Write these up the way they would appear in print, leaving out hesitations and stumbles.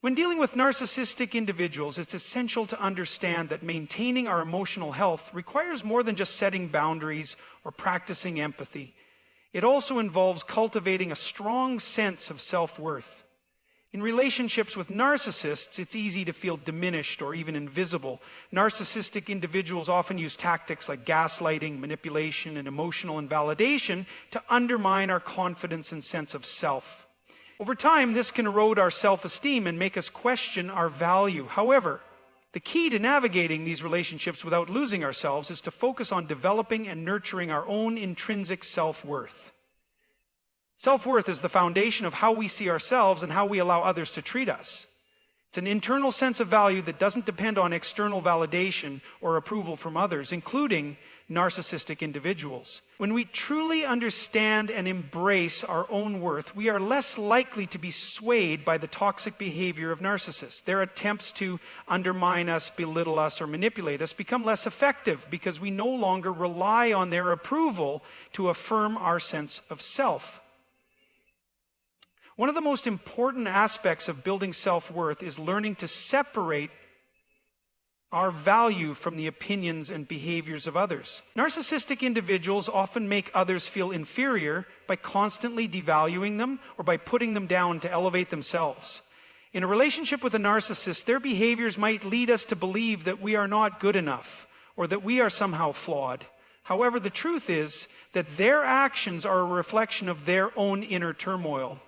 When dealing with narcissistic individuals, it's essential to understand that maintaining our emotional health requires more than just setting boundaries or practicing empathy. It also involves cultivating a strong sense of self-worth. In relationships with narcissists, it's easy to feel diminished or even invisible. Narcissistic individuals often use tactics like gaslighting, manipulation, and emotional invalidation to undermine our confidence and sense of self. Over time, this can erode our self-esteem and make us question our value. However, the key to navigating these relationships without losing ourselves is to focus on developing and nurturing our own intrinsic self-worth. Self-worth is the foundation of how we see ourselves and how we allow others to treat us. It's an internal sense of value that doesn't depend on external validation or approval from others, including narcissistic individuals. When we truly understand and embrace our own worth, we are less likely to be swayed by the toxic behavior of narcissists. Their attempts to undermine us, belittle us, or manipulate us become less effective because we no longer rely on their approval to affirm our sense of self. One of the most important aspects of building self-worth is learning to separate our value from the opinions and behaviors of others. Narcissistic individuals often make others feel inferior by constantly devaluing them or by putting them down to elevate themselves. In a relationship with a narcissist, their behaviors might lead us to believe that we are not good enough or that we are somehow flawed. However, the truth is that their actions are a reflection of their own inner turmoil,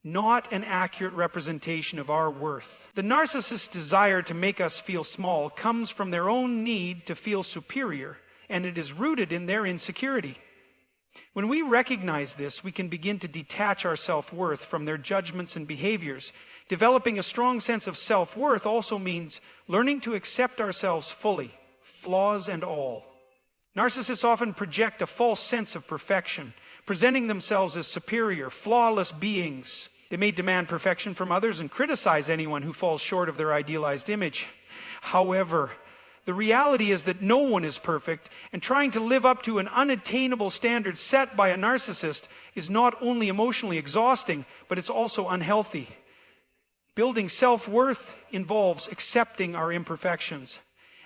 not an accurate representation of our worth. The narcissist's desire to make us feel small comes from their own need to feel superior, and it is rooted in their insecurity. When we recognize this, we can begin to detach our self-worth from their judgments and behaviors. Developing a strong sense of self-worth also means learning to accept ourselves fully, flaws and all. Narcissists often project a false sense of perfection, presenting themselves as superior, flawless beings. They may demand perfection from others and criticize anyone who falls short of their idealized image. However, the reality is that no one is perfect, and trying to live up to an unattainable standard set by a narcissist is not only emotionally exhausting, but it's also unhealthy. Building self-worth involves accepting our imperfections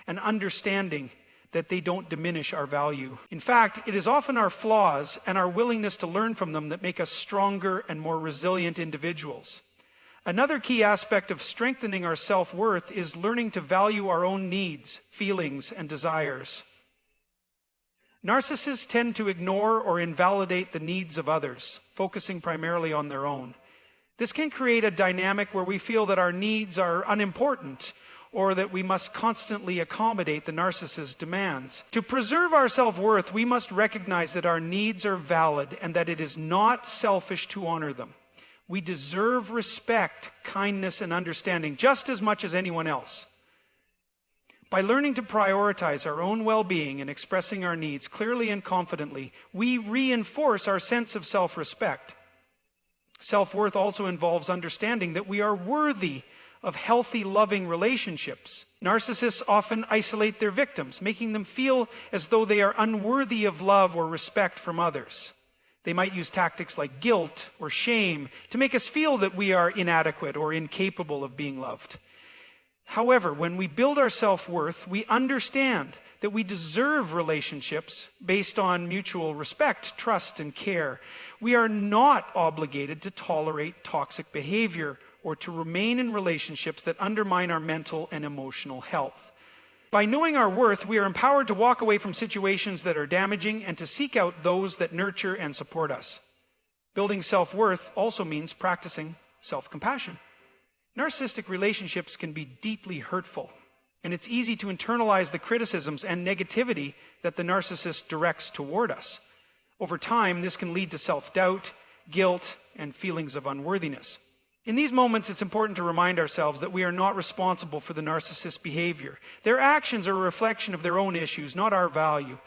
and understanding that they don't diminish our value. In fact, it is often our flaws and our willingness to learn from them that make us stronger and more resilient individuals. Another key aspect of strengthening our self-worth is learning to value our own needs, feelings, and desires. Narcissists tend to ignore or invalidate the needs of others, focusing primarily on their own. This can create a dynamic where we feel that our needs are unimportant, or that we must constantly accommodate the narcissist's demands. To preserve our self-worth, we must recognize that our needs are valid and that it is not selfish to honor them. We deserve respect, kindness, and understanding just as much as anyone else. By learning to prioritize our own well-being and expressing our needs clearly and confidently, we reinforce our sense of self-respect. Self-worth also involves understanding that we are worthy of healthy, loving relationships. Narcissists often isolate their victims, making them feel as though they are unworthy of love or respect from others. They might use tactics like guilt or shame to make us feel that we are inadequate or incapable of being loved. However, when we build our self-worth, we understand that we deserve relationships based on mutual respect, trust, and care. We are not obligated to tolerate toxic behavior or to remain in relationships that undermine our mental and emotional health. By knowing our worth, we are empowered to walk away from situations that are damaging and to seek out those that nurture and support us. Building self-worth also means practicing self-compassion. Narcissistic relationships can be deeply hurtful, and it's easy to internalize the criticisms and negativity that the narcissist directs toward us. Over time, this can lead to self-doubt, guilt, and feelings of unworthiness. In these moments, it's important to remind ourselves that we are not responsible for the narcissist's behavior. Their actions are a reflection of their own issues, not our value.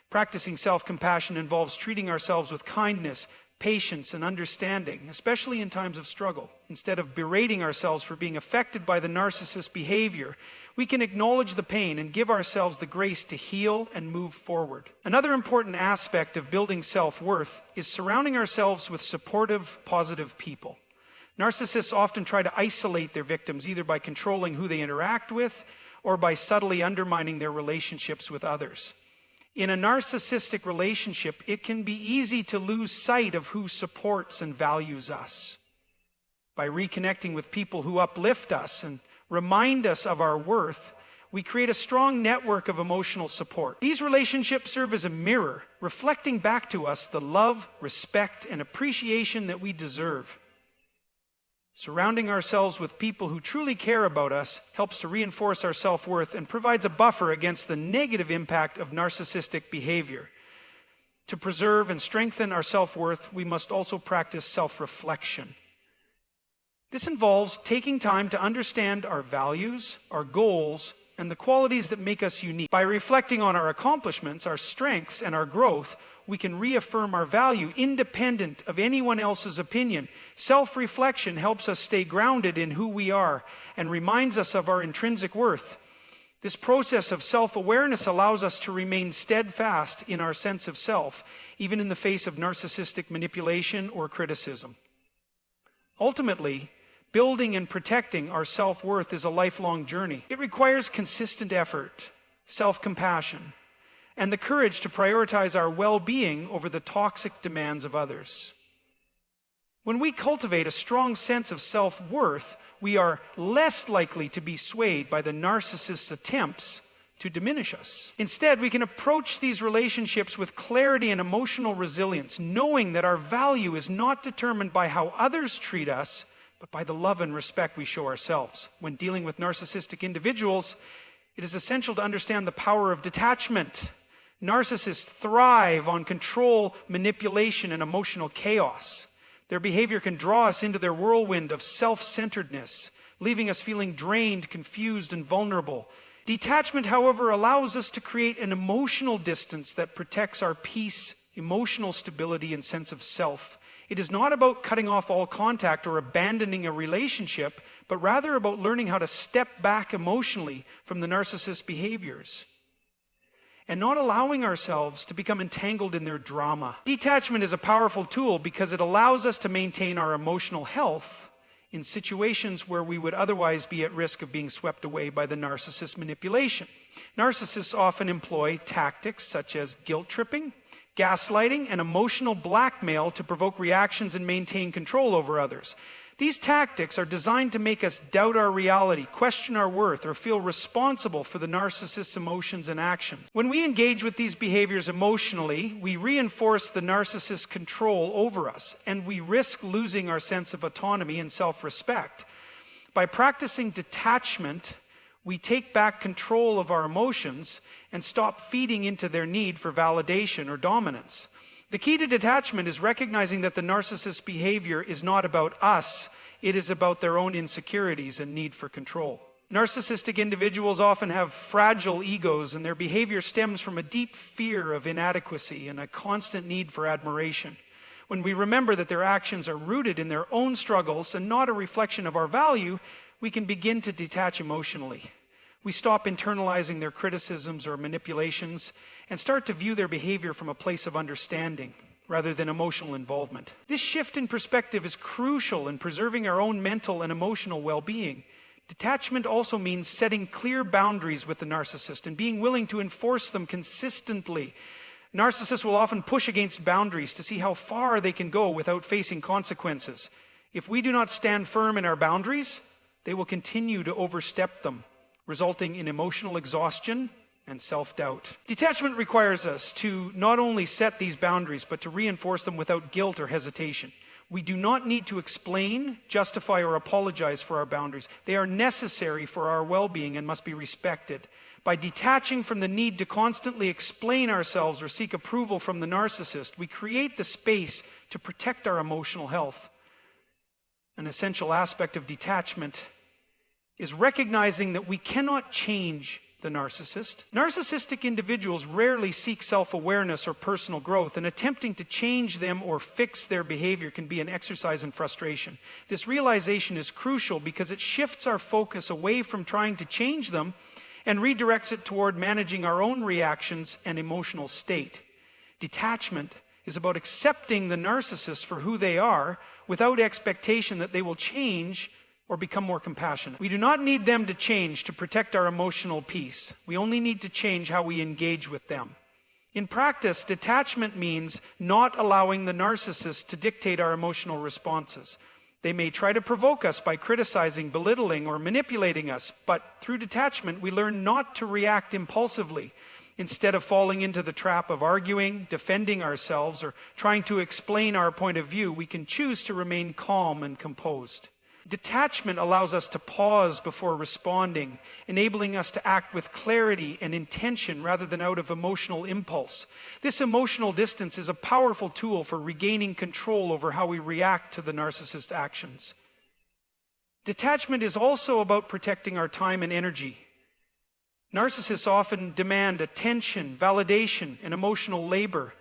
Practicing self-compassion involves treating ourselves with kindness, patience, and understanding, especially in times of struggle. Instead of berating ourselves for being affected by the narcissist's behavior, we can acknowledge the pain and give ourselves the grace to heal and move forward. Another important aspect of building self-worth is surrounding ourselves with supportive, positive people. Narcissists often try to isolate their victims, either by controlling who they interact with or by subtly undermining their relationships with others. In a narcissistic relationship, it can be easy to lose sight of who supports and values us. By reconnecting with people who uplift us and remind us of our worth, we create a strong network of emotional support. These relationships serve as a mirror, reflecting back to us the love, respect, and appreciation that we deserve. Surrounding ourselves with people who truly care about us helps to reinforce our self-worth and provides a buffer against the negative impact of narcissistic behavior. To preserve and strengthen our self-worth, we must also practice self-reflection. This involves taking time to understand our values, our goals, and the qualities that make us unique. By reflecting on our accomplishments, our strengths, and our growth, we can reaffirm our value independent of anyone else's opinion. Self-reflection helps us stay grounded in who we are and reminds us of our intrinsic worth. This process of self-awareness allows us to remain steadfast in our sense of self, even in the face of narcissistic manipulation or criticism. Ultimately, building and protecting our self-worth is a lifelong journey. It requires consistent effort, self-compassion, and the courage to prioritize our well-being over the toxic demands of others. When we cultivate a strong sense of self-worth, we are less likely to be swayed by the narcissist's attempts to diminish us. Instead, we can approach these relationships with clarity and emotional resilience, knowing that our value is not determined by how others treat us, but by the love and respect we show ourselves. When dealing with narcissistic individuals, it is essential to understand the power of detachment. Narcissists thrive on control, manipulation, and emotional chaos. Their behavior can draw us into their whirlwind of self-centeredness, leaving us feeling drained, confused, and vulnerable. Detachment, however, allows us to create an emotional distance that protects our peace, emotional stability, and sense of self. It is not about cutting off all contact or abandoning a relationship, but rather about learning how to step back emotionally from the narcissist's behaviors and not allowing ourselves to become entangled in their drama. Detachment is a powerful tool because it allows us to maintain our emotional health in situations where we would otherwise be at risk of being swept away by the narcissist's manipulation. Narcissists often employ tactics such as guilt tripping, gaslighting, and emotional blackmail to provoke reactions and maintain control over others. These tactics are designed to make us doubt our reality, question our worth, or feel responsible for the narcissist's emotions and actions. When we engage with these behaviors emotionally, we reinforce the narcissist's control over us, and we risk losing our sense of autonomy and self-respect. By practicing detachment, we take back control of our emotions and stop feeding into their need for validation or dominance. The key to detachment is recognizing that the narcissist's behavior is not about us, it is about their own insecurities and need for control. Narcissistic individuals often have fragile egos, and their behavior stems from a deep fear of inadequacy and a constant need for admiration. When we remember that their actions are rooted in their own struggles and not a reflection of our value, we can begin to detach emotionally. We stop internalizing their criticisms or manipulations and start to view their behavior from a place of understanding rather than emotional involvement. This shift in perspective is crucial in preserving our own mental and emotional well-being. Detachment also means setting clear boundaries with the narcissist and being willing to enforce them consistently. Narcissists will often push against boundaries to see how far they can go without facing consequences. If we do not stand firm in our boundaries, they will continue to overstep them, resulting in emotional exhaustion and self-doubt. Detachment requires us to not only set these boundaries, but to reinforce them without guilt or hesitation. We do not need to explain, justify, or apologize for our boundaries. They are necessary for our well-being and must be respected. By detaching from the need to constantly explain ourselves or seek approval from the narcissist, we create the space to protect our emotional health. An essential aspect of detachment is recognizing that we cannot change the narcissist. Narcissistic individuals rarely seek self-awareness or personal growth, and attempting to change them or fix their behavior can be an exercise in frustration. This realization is crucial because it shifts our focus away from trying to change them and redirects it toward managing our own reactions and emotional state. Detachment is about accepting the narcissist for who they are without expectation that they will change or become more compassionate. We do not need them to change to protect our emotional peace. We only need to change how we engage with them. In practice, detachment means not allowing the narcissist to dictate our emotional responses. They may try to provoke us by criticizing, belittling, or manipulating us, but through detachment, we learn not to react impulsively. Instead of falling into the trap of arguing, defending ourselves, or trying to explain our point of view, we can choose to remain calm and composed. Detachment allows us to pause before responding, enabling us to act with clarity and intention rather than out of emotional impulse. This emotional distance is a powerful tool for regaining control over how we react to the narcissist's actions. Detachment is also about protecting our time and energy. Narcissists often demand attention, validation, and emotional labor,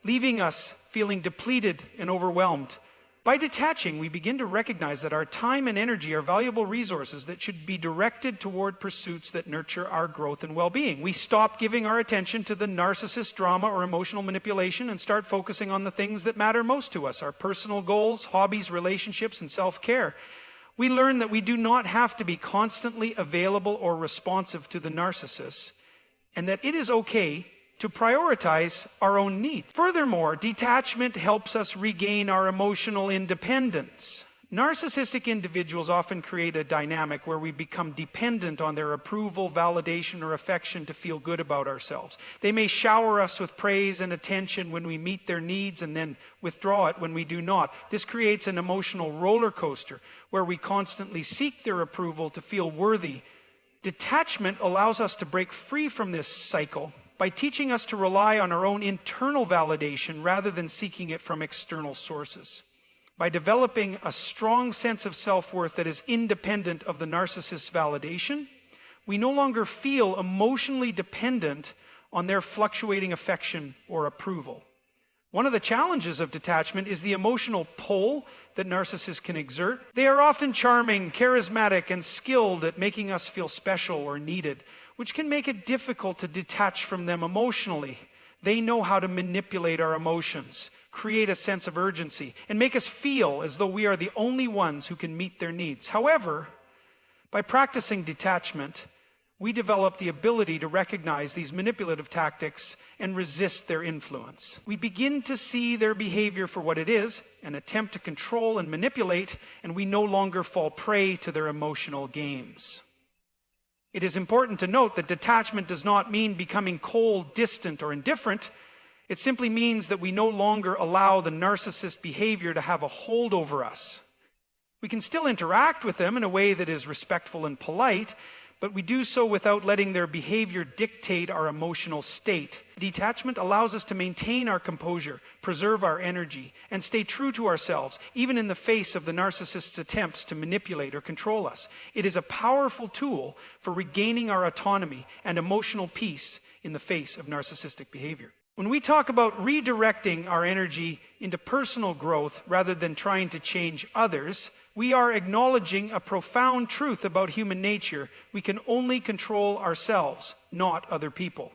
leaving us feeling depleted and overwhelmed. By detaching, we begin to recognize that our time and energy are valuable resources that should be directed toward pursuits that nurture our growth and well-being. We stop giving our attention to the narcissist drama or emotional manipulation and start focusing on the things that matter most to us, our personal goals, hobbies, relationships, and self-care. We learn that we do not have to be constantly available or responsive to the narcissist, and that it is okay to prioritize our own needs. Furthermore, detachment helps us regain our emotional independence. Narcissistic individuals often create a dynamic where we become dependent on their approval, validation, or affection to feel good about ourselves. They may shower us with praise and attention when we meet their needs and then withdraw it when we do not. This creates an emotional roller coaster where we constantly seek their approval to feel worthy. Detachment allows us to break free from this cycle by teaching us to rely on our own internal validation rather than seeking it from external sources. By developing a strong sense of self-worth that is independent of the narcissist's validation, we no longer feel emotionally dependent on their fluctuating affection or approval. One of the challenges of detachment is the emotional pull that narcissists can exert. They are often charming, charismatic, and skilled at making us feel special or needed, which can make it difficult to detach from them emotionally. They know how to manipulate our emotions, create a sense of urgency, and make us feel as though we are the only ones who can meet their needs. However, by practicing detachment, we develop the ability to recognize these manipulative tactics and resist their influence. We begin to see their behavior for what it is, an attempt to control and manipulate, and we no longer fall prey to their emotional games. It is important to note that detachment does not mean becoming cold, distant, or indifferent. It simply means that we no longer allow the narcissist behavior to have a hold over us. We can still interact with them in a way that is respectful and polite, but we do so without letting their behavior dictate our emotional state. Detachment allows us to maintain our composure, preserve our energy, and stay true to ourselves, even in the face of the narcissist's attempts to manipulate or control us. It is a powerful tool for regaining our autonomy and emotional peace in the face of narcissistic behavior. When we talk about redirecting our energy into personal growth rather than trying to change others, we are acknowledging a profound truth about human nature. We can only control ourselves, not other people.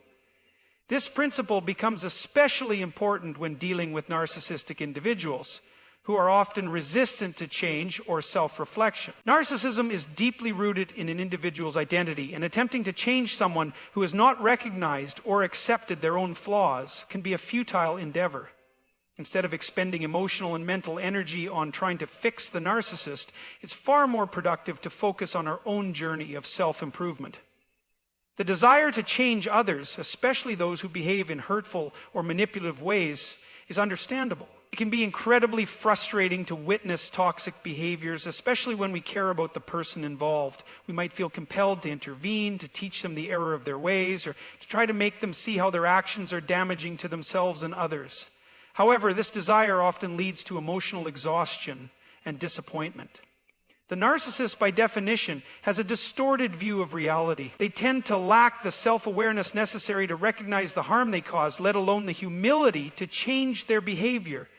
This principle becomes especially important when dealing with narcissistic individuals, who are often resistant to change or self-reflection. Narcissism is deeply rooted in an individual's identity, and attempting to change someone who has not recognized or accepted their own flaws can be a futile endeavor. Instead of expending emotional and mental energy on trying to fix the narcissist, it's far more productive to focus on our own journey of self-improvement. The desire to change others, especially those who behave in hurtful or manipulative ways, is understandable. It can be incredibly frustrating to witness toxic behaviors, especially when we care about the person involved. We might feel compelled to intervene, to teach them the error of their ways, or to try to make them see how their actions are damaging to themselves and others. However, this desire often leads to emotional exhaustion and disappointment. The narcissist, by definition, has a distorted view of reality. They tend to lack the self-awareness necessary to recognize the harm they cause, let alone the humility to change their behavior.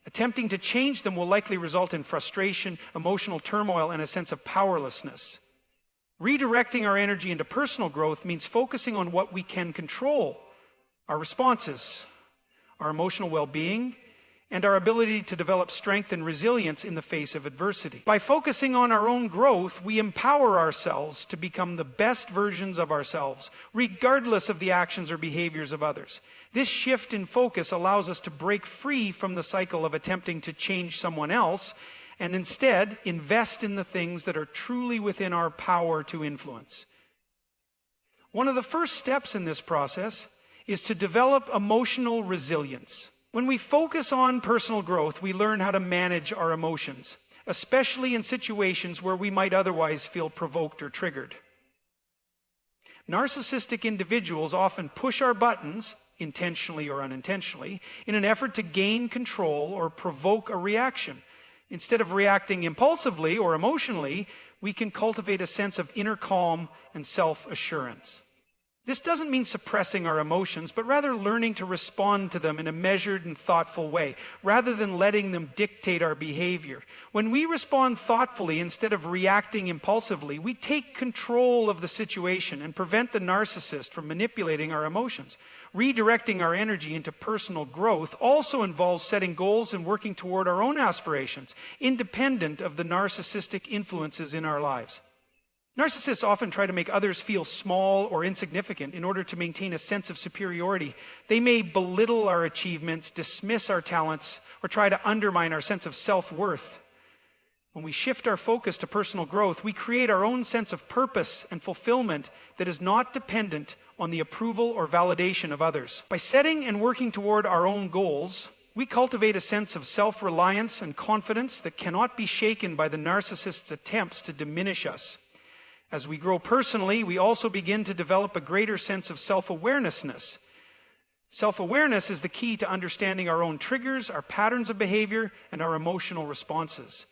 Attempting to change them will likely result in frustration, emotional turmoil, and a sense of powerlessness. Redirecting our energy into personal growth means focusing on what we can control: our responses, our emotional well-being, and our ability to develop strength and resilience in the face of adversity. By focusing on our own growth, we empower ourselves to become the best versions of ourselves, regardless of the actions or behaviors of others. This shift in focus allows us to break free from the cycle of attempting to change someone else and instead invest in the things that are truly within our power to influence. One of the first steps in this process is to develop emotional resilience. When we focus on personal growth, we learn how to manage our emotions, especially in situations where we might otherwise feel provoked or triggered. Narcissistic individuals often push our buttons, intentionally or unintentionally, in an effort to gain control or provoke a reaction. Instead of reacting impulsively or emotionally, we can cultivate a sense of inner calm and self-assurance. This doesn't mean suppressing our emotions, but rather learning to respond to them in a measured and thoughtful way, rather than letting them dictate our behavior. When we respond thoughtfully instead of reacting impulsively, we take control of the situation and prevent the narcissist from manipulating our emotions. Redirecting our energy into personal growth also involves setting goals and working toward our own aspirations, independent of the narcissistic influences in our lives. Narcissists often try to make others feel small or insignificant in order to maintain a sense of superiority. They may belittle our achievements, dismiss our talents, or try to undermine our sense of self-worth. When we shift our focus to personal growth, we create our own sense of purpose and fulfillment that is not dependent on the approval or validation of others. By setting and working toward our own goals, we cultivate a sense of self-reliance and confidence that cannot be shaken by the narcissist's attempts to diminish us. As we grow personally, we also begin to develop a greater sense of self-awareness. Self-awareness is the key to understanding our own triggers, our patterns of behavior, and our emotional responses.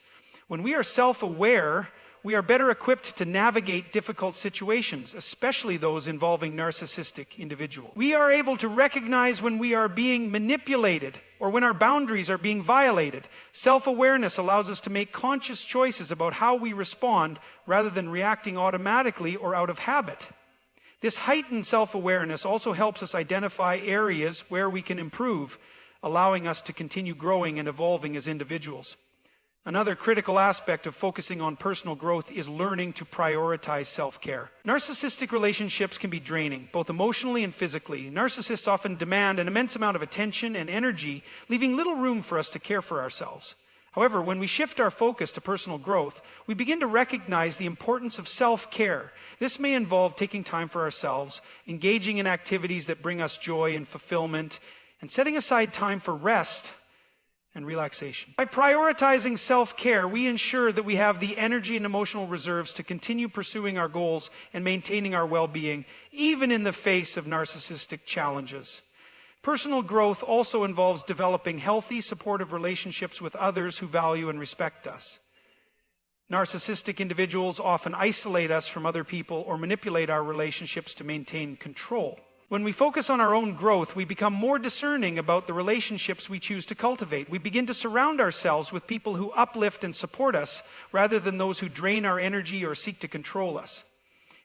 When we are self-aware, we are better equipped to navigate difficult situations, especially those involving narcissistic individuals. We are able to recognize when we are being manipulated or when our boundaries are being violated. Self-awareness allows us to make conscious choices about how we respond rather than reacting automatically or out of habit. This heightened self-awareness also helps us identify areas where we can improve, allowing us to continue growing and evolving as individuals. Another critical aspect of focusing on personal growth is learning to prioritize self-care. Narcissistic relationships can be draining, both emotionally and physically. Narcissists often demand an immense amount of attention and energy, leaving little room for us to care for ourselves. However, when we shift our focus to personal growth, we begin to recognize the importance of self-care. This may involve taking time for ourselves, engaging in activities that bring us joy and fulfillment, and setting aside time for rest and relaxation. By prioritizing self-care, we ensure that we have the energy and emotional reserves to continue pursuing our goals and maintaining our well-being, even in the face of narcissistic challenges. Personal growth also involves developing healthy, supportive relationships with others who value and respect us. Narcissistic individuals often isolate us from other people or manipulate our relationships to maintain control. When we focus on our own growth, we become more discerning about the relationships we choose to cultivate. We begin to surround ourselves with people who uplift and support us rather than those who drain our energy or seek to control us.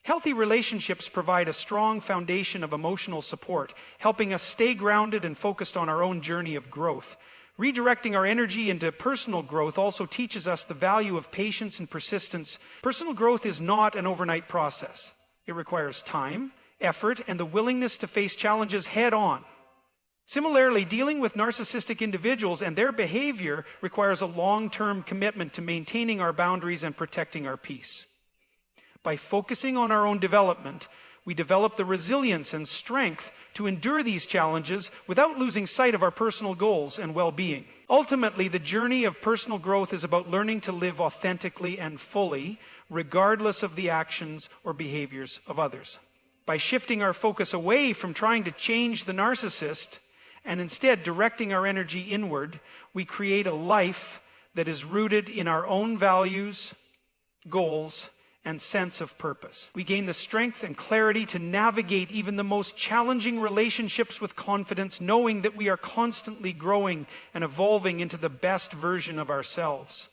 Healthy relationships provide a strong foundation of emotional support, helping us stay grounded and focused on our own journey of growth. Redirecting our energy into personal growth also teaches us the value of patience and persistence. Personal growth is not an overnight process. It requires time, effort, and the willingness to face challenges head on. Similarly, dealing with narcissistic individuals and their behavior requires a long-term commitment to maintaining our boundaries and protecting our peace. By focusing on our own development, we develop the resilience and strength to endure these challenges without losing sight of our personal goals and well-being. Ultimately, the journey of personal growth is about learning to live authentically and fully, regardless of the actions or behaviors of others. By shifting our focus away from trying to change the narcissist and instead directing our energy inward, we create a life that is rooted in our own values, goals, and sense of purpose. We gain the strength and clarity to navigate even the most challenging relationships with confidence, knowing that we are constantly growing and evolving into the best version of ourselves.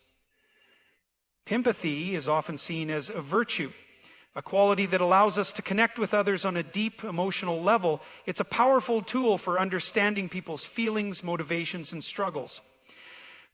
Empathy is often seen as a virtue a quality that allows us to connect with others on a deep emotional level. It's a powerful tool for understanding people's feelings, motivations, and struggles.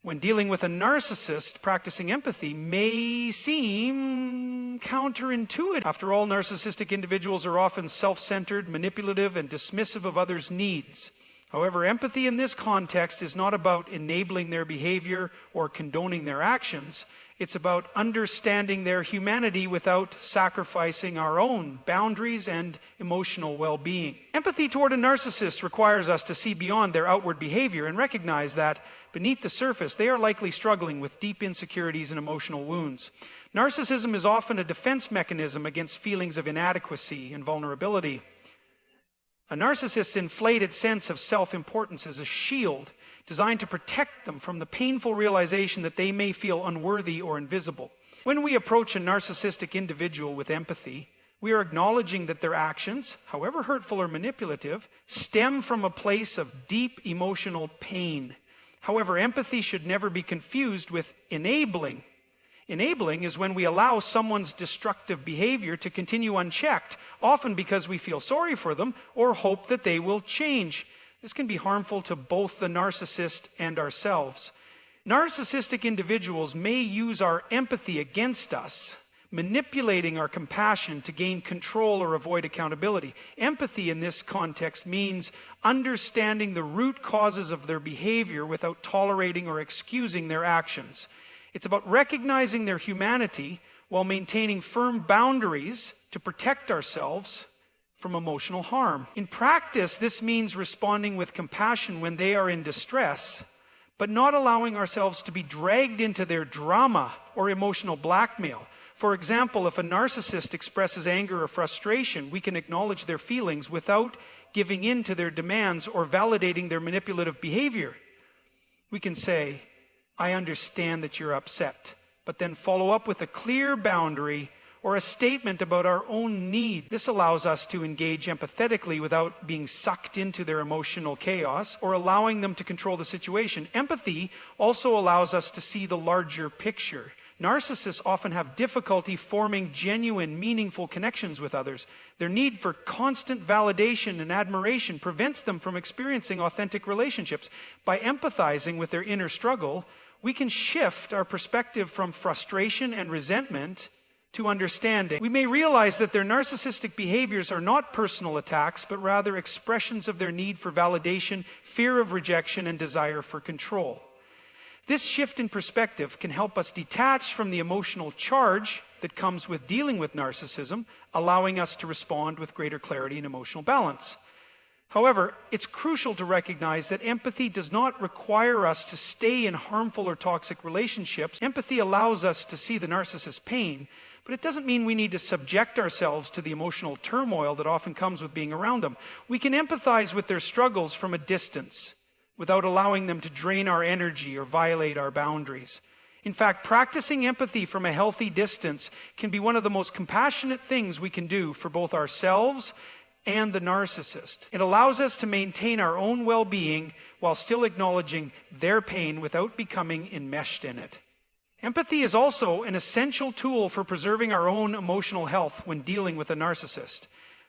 When dealing with a narcissist, practicing empathy may seem counterintuitive. After all, narcissistic individuals are often self-centered, manipulative, and dismissive of others' needs. However, empathy in this context is not about enabling their behavior or condoning their actions. It's about understanding their humanity without sacrificing our own boundaries and emotional well-being. Empathy toward a narcissist requires us to see beyond their outward behavior and recognize that beneath the surface, they are likely struggling with deep insecurities and emotional wounds. Narcissism is often a defense mechanism against feelings of inadequacy and vulnerability. A narcissist's inflated sense of self-importance is a shield designed to protect them from the painful realization that they may feel unworthy or invisible. When we approach a narcissistic individual with empathy, we are acknowledging that their actions, however hurtful or manipulative, stem from a place of deep emotional pain. However, empathy should never be confused with enabling. Enabling is when we allow someone's destructive behavior to continue unchecked, often because we feel sorry for them or hope that they will change. This can be harmful to both the narcissist and ourselves. Narcissistic individuals may use our empathy against us, manipulating our compassion to gain control or avoid accountability. Empathy in this context means understanding the root causes of their behavior without tolerating or excusing their actions. It's about recognizing their humanity while maintaining firm boundaries to protect ourselves from emotional harm. In practice, this means responding with compassion when they are in distress, but not allowing ourselves to be dragged into their drama or emotional blackmail. For example, if a narcissist expresses anger or frustration, we can acknowledge their feelings without giving in to their demands or validating their manipulative behavior. We can say, "I understand that you're upset," but then follow up with a clear boundary or a statement about our own need. This allows us to engage empathetically without being sucked into their emotional chaos or allowing them to control the situation. Empathy also allows us to see the larger picture. Narcissists often have difficulty forming genuine, meaningful connections with others. Their need for constant validation and admiration prevents them from experiencing authentic relationships. By empathizing with their inner struggle, we can shift our perspective from frustration and resentment to understanding. We may realize that their narcissistic behaviors are not personal attacks, but rather expressions of their need for validation, fear of rejection, and desire for control. This shift in perspective can help us detach from the emotional charge that comes with dealing with narcissism, allowing us to respond with greater clarity and emotional balance. However, it's crucial to recognize that empathy does not require us to stay in harmful or toxic relationships. Empathy allows us to see the narcissist's pain, but it doesn't mean we need to subject ourselves to the emotional turmoil that often comes with being around them. We can empathize with their struggles from a distance, without allowing them to drain our energy or violate our boundaries. In fact, practicing empathy from a healthy distance can be one of the most compassionate things we can do for both ourselves and the narcissist. It allows us to maintain our own well-being while still acknowledging their pain without becoming enmeshed in it. Empathy is also an essential tool for preserving our own emotional health when dealing with a narcissist.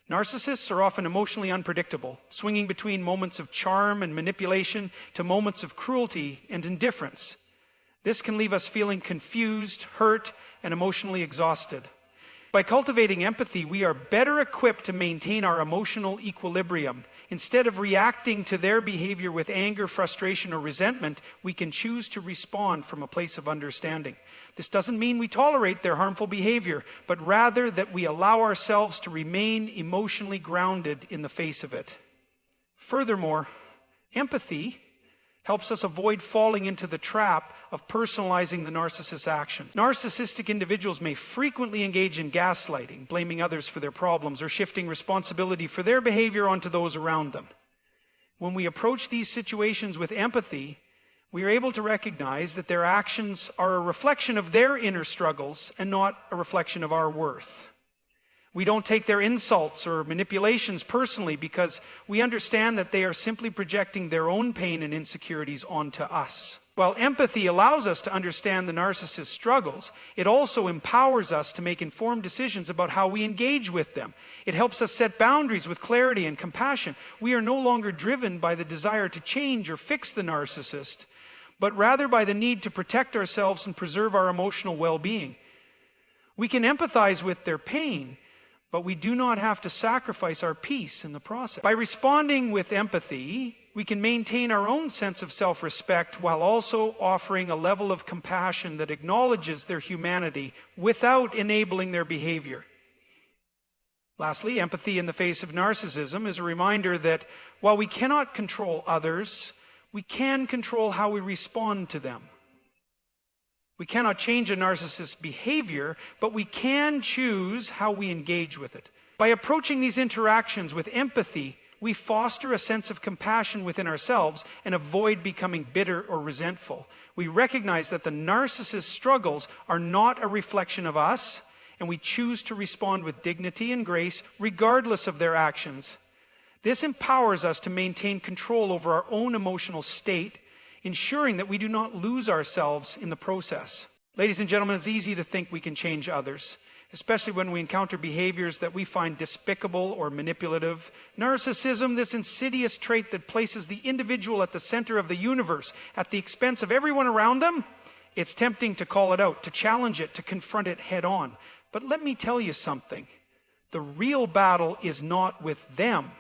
Narcissists are often emotionally unpredictable, swinging between moments of charm and manipulation to moments of cruelty and indifference. This can leave us feeling confused, hurt, and emotionally exhausted. By cultivating empathy, we are better equipped to maintain our emotional equilibrium. Instead of reacting to their behavior with anger, frustration, or resentment, we can choose to respond from a place of understanding. This doesn't mean we tolerate their harmful behavior, but rather that we allow ourselves to remain emotionally grounded in the face of it. Furthermore, empathy helps us avoid falling into the trap of personalizing the narcissist's actions. Narcissistic individuals may frequently engage in gaslighting, blaming others for their problems, or shifting responsibility for their behavior onto those around them. When we approach these situations with empathy, we are able to recognize that their actions are a reflection of their inner struggles and not a reflection of our worth. We don't take their insults or manipulations personally because we understand that they are simply projecting their own pain and insecurities onto us. While empathy allows us to understand the narcissist's struggles, it also empowers us to make informed decisions about how we engage with them. It helps us set boundaries with clarity and compassion. We are no longer driven by the desire to change or fix the narcissist, but rather by the need to protect ourselves and preserve our emotional well-being. We can empathize with their pain, but we do not have to sacrifice our peace in the process. By responding with empathy, we can maintain our own sense of self-respect while also offering a level of compassion that acknowledges their humanity without enabling their behavior. Lastly, empathy in the face of narcissism is a reminder that while we cannot control others, we can control how we respond to them. We cannot change a narcissist's behavior, but we can choose how we engage with it. By approaching these interactions with empathy, we foster a sense of compassion within ourselves and avoid becoming bitter or resentful. We recognize that the narcissist's struggles are not a reflection of us, and we choose to respond with dignity and grace regardless of their actions. This empowers us to maintain control over our own emotional state, ensuring that we do not lose ourselves in the process. Ladies and gentlemen, it's easy to think we can change others, especially when we encounter behaviors that we find despicable or manipulative. Narcissism, this insidious trait that places the individual at the center of the universe at the expense of everyone around them, it's tempting to call it out, to challenge it, to confront it head on. But let me tell you something. The real battle is not with them.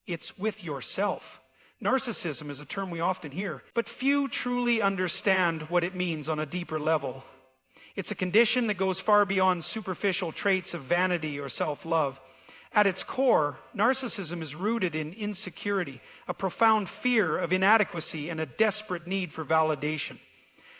It's with yourself. Narcissism is a term we often hear, but few truly understand what it means on a deeper level. It's a condition that goes far beyond superficial traits of vanity or self-love. At its core, narcissism is rooted in insecurity, a profound fear of inadequacy, and a desperate need for validation.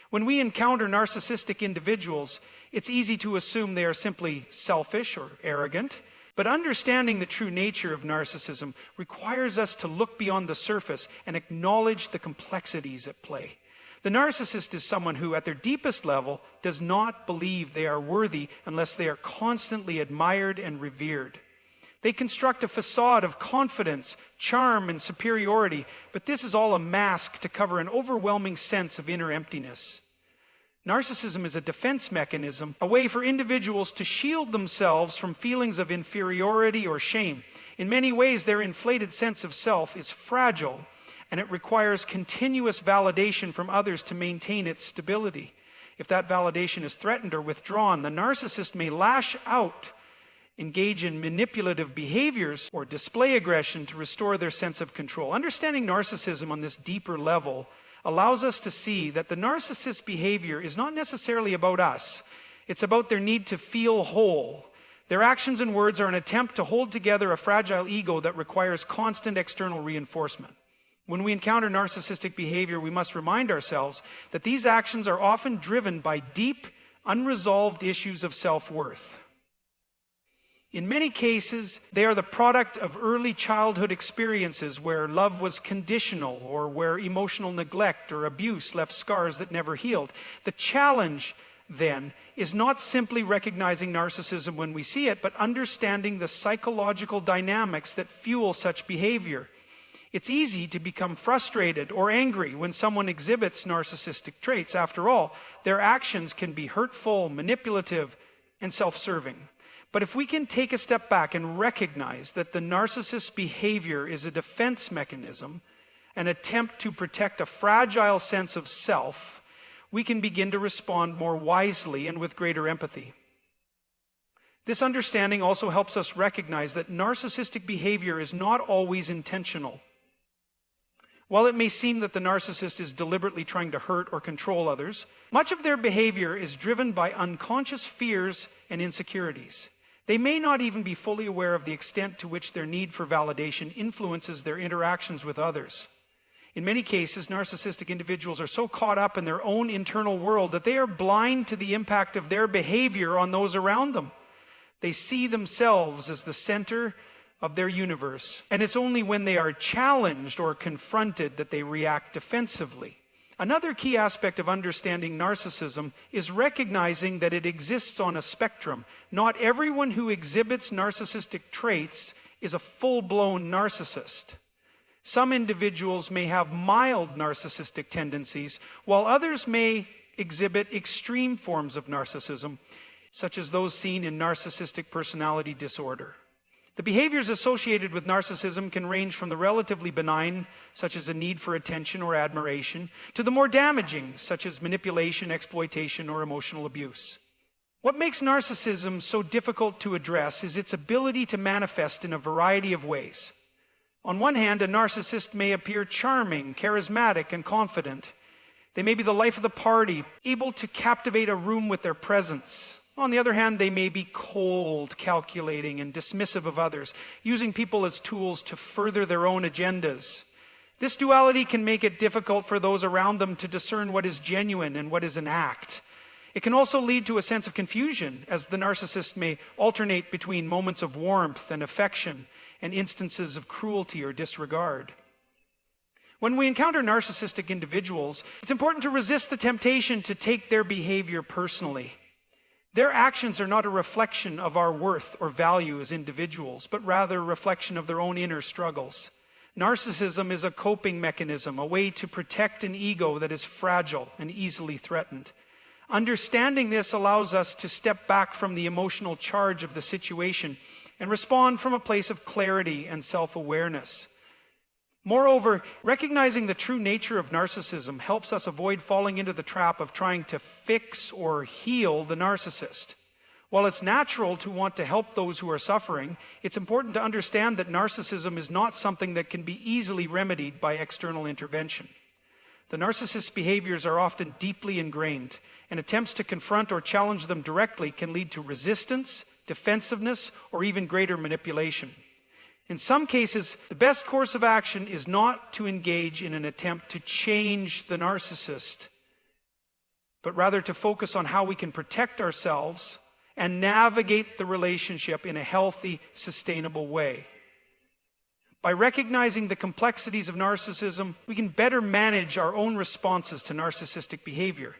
When we encounter narcissistic individuals, it's easy to assume they are simply selfish or arrogant. But understanding the true nature of narcissism requires us to look beyond the surface and acknowledge the complexities at play. The narcissist is someone who, at their deepest level, does not believe they are worthy unless they are constantly admired and revered. They construct a facade of confidence, charm, and superiority, but this is all a mask to cover an overwhelming sense of inner emptiness. Narcissism is a defense mechanism, a way for individuals to shield themselves from feelings of inferiority or shame. In many ways, their inflated sense of self is fragile, and it requires continuous validation from others to maintain its stability. If that validation is threatened or withdrawn, the narcissist may lash out, engage in manipulative behaviors, or display aggression to restore their sense of control. Understanding narcissism on this deeper level allows us to see that the narcissist's behavior is not necessarily about us. It's about their need to feel whole. Their actions and words are an attempt to hold together a fragile ego that requires constant external reinforcement. When we encounter narcissistic behavior, we must remind ourselves that these actions are often driven by deep, unresolved issues of self-worth. In many cases, they are the product of early childhood experiences where love was conditional or where emotional neglect or abuse left scars that never healed. The challenge, then, is not simply recognizing narcissism when we see it, but understanding the psychological dynamics that fuel such behavior. It's easy to become frustrated or angry when someone exhibits narcissistic traits. After all, their actions can be hurtful, manipulative, and self-serving. But if we can take a step back and recognize that the narcissist's behavior is a defense mechanism, an attempt to protect a fragile sense of self, we can begin to respond more wisely and with greater empathy. This understanding also helps us recognize that narcissistic behavior is not always intentional. While it may seem that the narcissist is deliberately trying to hurt or control others, much of their behavior is driven by unconscious fears and insecurities. They may not even be fully aware of the extent to which their need for validation influences their interactions with others. In many cases, narcissistic individuals are so caught up in their own internal world that they are blind to the impact of their behavior on those around them. They see themselves as the center of their universe, and it's only when they are challenged or confronted that they react defensively. Another key aspect of understanding narcissism is recognizing that it exists on a spectrum. Not everyone who exhibits narcissistic traits is a full-blown narcissist. Some individuals may have mild narcissistic tendencies, while others may exhibit extreme forms of narcissism, such as those seen in narcissistic personality disorder. The behaviors associated with narcissism can range from the relatively benign, such as a need for attention or admiration, to the more damaging, such as manipulation, exploitation, or emotional abuse. What makes narcissism so difficult to address is its ability to manifest in a variety of ways. On one hand, a narcissist may appear charming, charismatic, and confident. They may be the life of the party, able to captivate a room with their presence. On the other hand, they may be cold, calculating, and dismissive of others, using people as tools to further their own agendas. This duality can make it difficult for those around them to discern what is genuine and what is an act. It can also lead to a sense of confusion, as the narcissist may alternate between moments of warmth and affection and instances of cruelty or disregard. When we encounter narcissistic individuals, it's important to resist the temptation to take their behavior personally. Their actions are not a reflection of our worth or value as individuals, but rather a reflection of their own inner struggles. Narcissism is a coping mechanism, a way to protect an ego that is fragile and easily threatened. Understanding this allows us to step back from the emotional charge of the situation and respond from a place of clarity and self-awareness. Moreover, recognizing the true nature of narcissism helps us avoid falling into the trap of trying to fix or heal the narcissist. While it's natural to want to help those who are suffering, it's important to understand that narcissism is not something that can be easily remedied by external intervention. The narcissist's behaviors are often deeply ingrained, and attempts to confront or challenge them directly can lead to resistance, defensiveness, or even greater manipulation. In some cases, the best course of action is not to engage in an attempt to change the narcissist, but rather to focus on how we can protect ourselves and navigate the relationship in a healthy, sustainable way. By recognizing the complexities of narcissism, we can better manage our own responses to narcissistic behavior.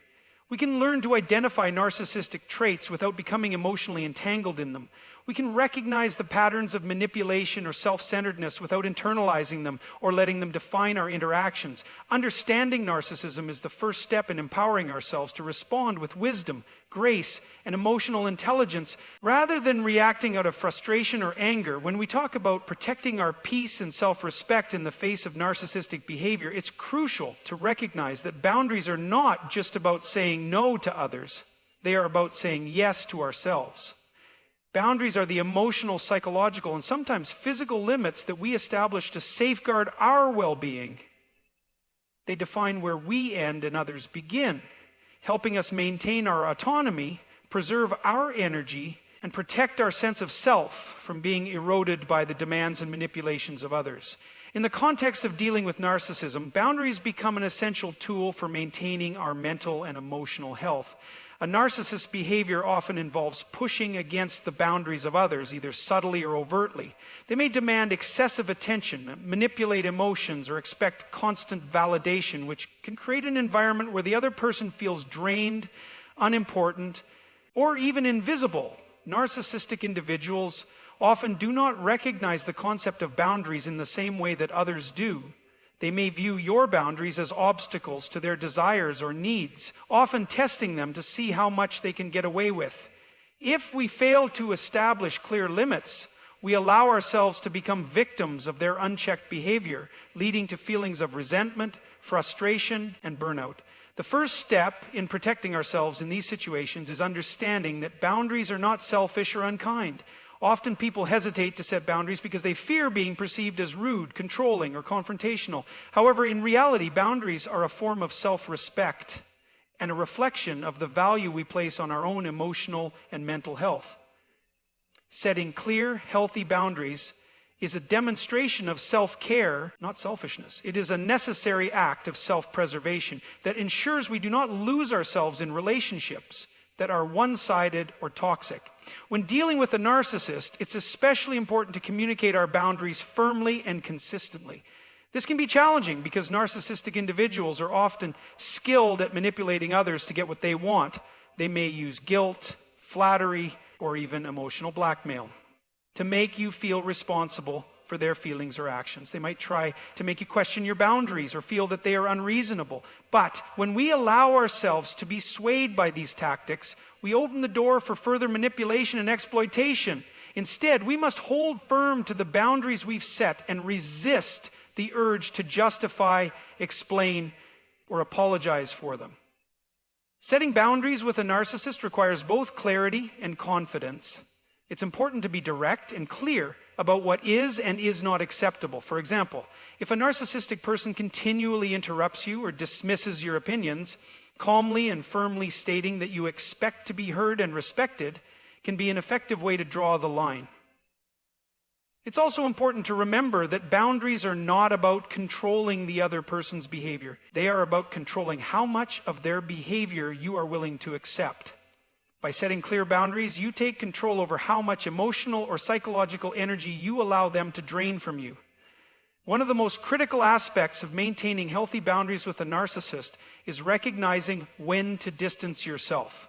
We can learn to identify narcissistic traits without becoming emotionally entangled in them. We can recognize the patterns of manipulation or self-centeredness without internalizing them or letting them define our interactions. Understanding narcissism is the first step in empowering ourselves to respond with wisdom, grace, and emotional intelligence rather than reacting out of frustration or anger. When we talk about protecting our peace and self-respect in the face of narcissistic behavior, it's crucial to recognize that boundaries are not just about saying no to others. They are about saying yes to ourselves. Boundaries are the emotional, psychological, and sometimes physical limits that we establish to safeguard our well-being. They define where we end and others begin, helping us maintain our autonomy, preserve our energy, and protect our sense of self from being eroded by the demands and manipulations of others. In the context of dealing with narcissism, boundaries become an essential tool for maintaining our mental and emotional health. A narcissist's behavior often involves pushing against the boundaries of others, either subtly or overtly. They may demand excessive attention, manipulate emotions, or expect constant validation, which can create an environment where the other person feels drained, unimportant, or even invisible. Narcissistic individuals often do not recognize the concept of boundaries in the same way that others do. They may view your boundaries as obstacles to their desires or needs, often testing them to see how much they can get away with. If we fail to establish clear limits, we allow ourselves to become victims of their unchecked behavior, leading to feelings of resentment, frustration, and burnout. The first step in protecting ourselves in these situations is understanding that boundaries are not selfish or unkind. Often people hesitate to set boundaries because they fear being perceived as rude, controlling, or confrontational. However, in reality, boundaries are a form of self-respect and a reflection of the value we place on our own emotional and mental health. Setting clear, healthy boundaries is a demonstration of self-care, not selfishness. It is a necessary act of self-preservation that ensures we do not lose ourselves in relationships that are one-sided or toxic. When dealing with a narcissist, it's especially important to communicate our boundaries firmly and consistently. This can be challenging because narcissistic individuals are often skilled at manipulating others to get what they want. They may use guilt, flattery, or even emotional blackmail to make you feel responsible for their feelings or actions. They might try to make you question your boundaries or feel that they are unreasonable. But when we allow ourselves to be swayed by these tactics, we open the door for further manipulation and exploitation. Instead, we must hold firm to the boundaries we've set and resist the urge to justify, explain, or apologize for them. Setting boundaries with a narcissist requires both clarity and confidence. It's important to be direct and clear about what is and is not acceptable. For example, if a narcissistic person continually interrupts you or dismisses your opinions, calmly and firmly stating that you expect to be heard and respected can be an effective way to draw the line. It's also important to remember that boundaries are not about controlling the other person's behavior. They are about controlling how much of their behavior you are willing to accept. By setting clear boundaries, you take control over how much emotional or psychological energy you allow them to drain from you. One of the most critical aspects of maintaining healthy boundaries with a narcissist is recognizing when to distance yourself.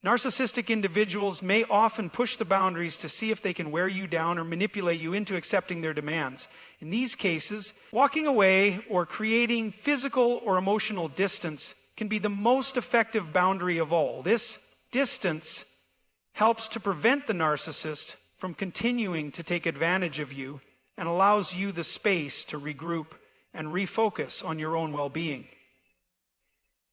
Narcissistic individuals may often push the boundaries to see if they can wear you down or manipulate you into accepting their demands. In these cases, walking away or creating physical or emotional distance can be the most effective boundary of all. This distance helps to prevent the narcissist from continuing to take advantage of you and allows you the space to regroup and refocus on your own well-being.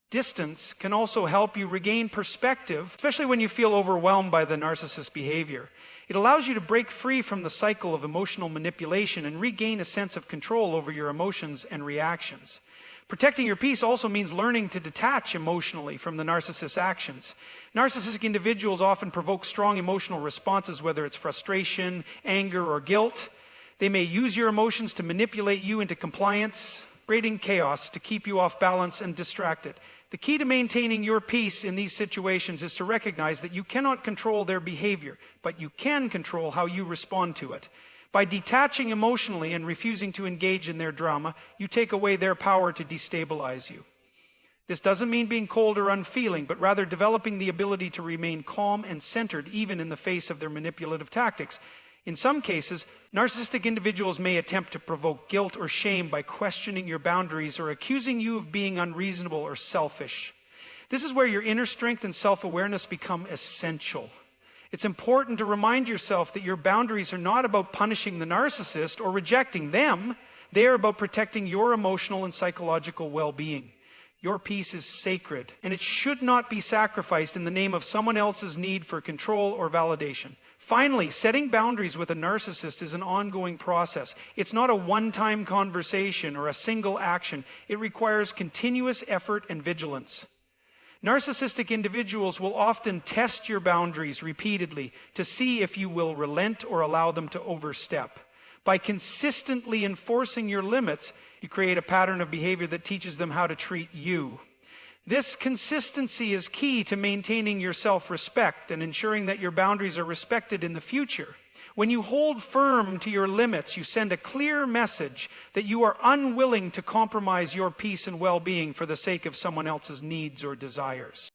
Distance can also help you regain perspective, especially when you feel overwhelmed by the narcissist's behavior. It allows you to break free from the cycle of emotional manipulation and regain a sense of control over your emotions and reactions. Protecting your peace also means learning to detach emotionally from the narcissist's actions. Narcissistic individuals often provoke strong emotional responses, whether it's frustration, anger, or guilt. They may use your emotions to manipulate you into compliance, creating chaos to keep you off balance and distracted. The key to maintaining your peace in these situations is to recognize that you cannot control their behavior, but you can control how you respond to it. By detaching emotionally and refusing to engage in their drama, you take away their power to destabilize you. This doesn't mean being cold or unfeeling, but rather developing the ability to remain calm and centered even in the face of their manipulative tactics. In some cases, narcissistic individuals may attempt to provoke guilt or shame by questioning your boundaries or accusing you of being unreasonable or selfish. This is where your inner strength and self-awareness become essential. It's important to remind yourself that your boundaries are not about punishing the narcissist or rejecting them. They are about protecting your emotional and psychological well-being. Your peace is sacred, and it should not be sacrificed in the name of someone else's need for control or validation. Finally, setting boundaries with a narcissist is an ongoing process. It's not a one-time conversation or a single action. It requires continuous effort and vigilance. Narcissistic individuals will often test your boundaries repeatedly to see if you will relent or allow them to overstep. By consistently enforcing your limits, you create a pattern of behavior that teaches them how to treat you. This consistency is key to maintaining your self-respect and ensuring that your boundaries are respected in the future. When you hold firm to your limits, you send a clear message that you are unwilling to compromise your peace and well-being for the sake of someone else's needs or desires.